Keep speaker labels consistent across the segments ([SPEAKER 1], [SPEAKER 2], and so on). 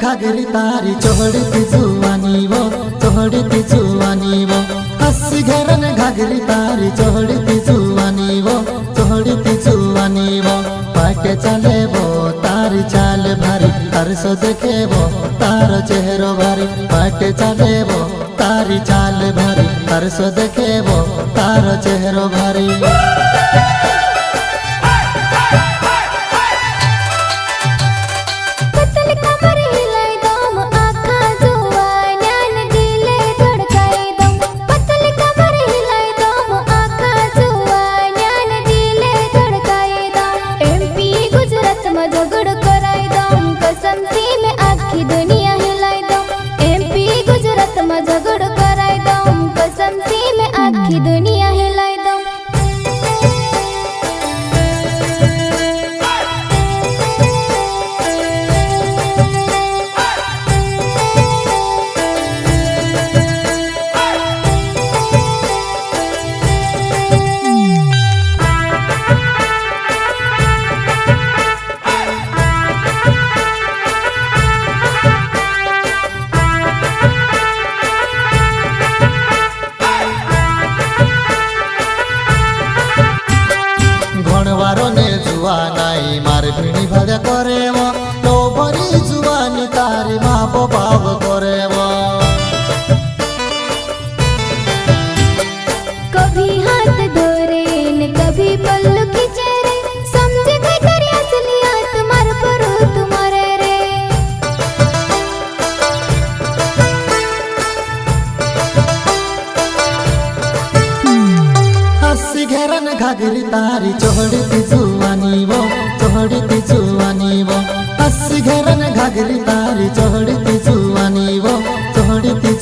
[SPEAKER 1] घागरी तारी चोहड़ती जुवानी वो हसी घरन घागरी तारी चोहड़ती जुवानी वो पाटे चले वो तारी चाल भारी तरसो देखे वो तारो चेहरो भारी पाटे चले वो तारी चाल भारी तरसो देखे वो तारो चेहरो भारी
[SPEAKER 2] दुनिया हिलाई दो
[SPEAKER 1] मार भिणी भजा करे वो तो बड़ी जुवानी तारी माँ बाप करे वो
[SPEAKER 2] कभी हाथ धोरे न कभी पल्लू खींचे रे समझे कोई तेरी असलियत तुम्हारे परो तुम्हारे रे
[SPEAKER 1] हंसी घेरन घागरी तारी चोहड़ती जुवानी वो हंसी घेरन घागरी तारी चोहड़ती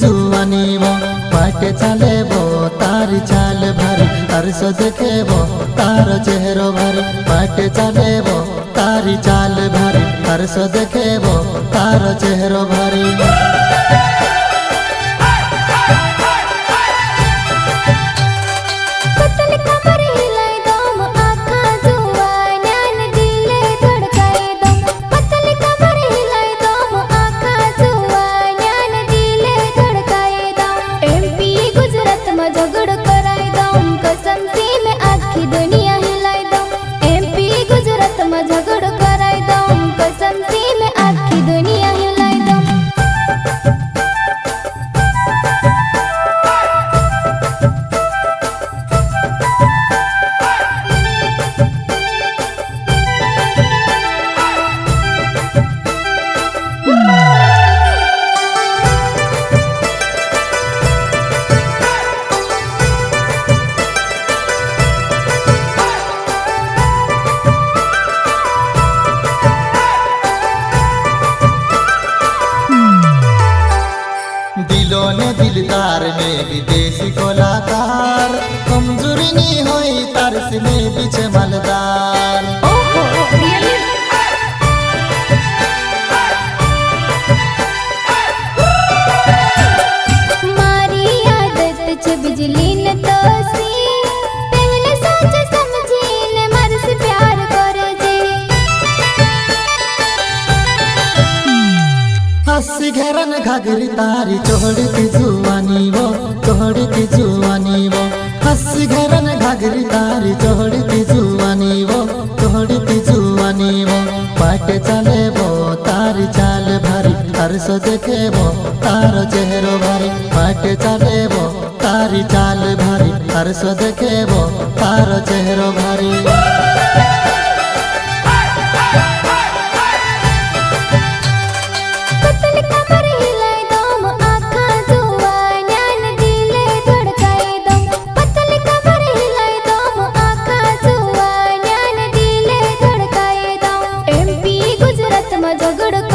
[SPEAKER 1] जुवानी वो पाटे चले वो तारी चाल भारी तरसो देखे वो तारो चेहरो भारी पाटे चले वो तारी चाल भारी तरसो देखे वो तारो चेहरो भारी
[SPEAKER 2] झगड़ कराई दऊं कसम से मैं आखी दुनिया हिलाई दऊं
[SPEAKER 1] दिलों ने दिलदार में विदेशी कलाकार कमजोरी नहीं हुई तरस में पीछे मलदार
[SPEAKER 2] मारी आदत छ बिजली न तोसी पहले सोच समझी न मर से प्यार करे जे
[SPEAKER 1] हंसी घेरन घागरी तारी चोहड़ती जुवानी वो हंसी घेरन घागरी तारी चोहड़ती जुवानी वो पाटे चले वो तारी चाल भारी तरसो देखे वो तारो चेहरो भारी पाटे चले वो तारी चाल भारी तरसो देखे वो तारो चेहरो भारी
[SPEAKER 2] झगड़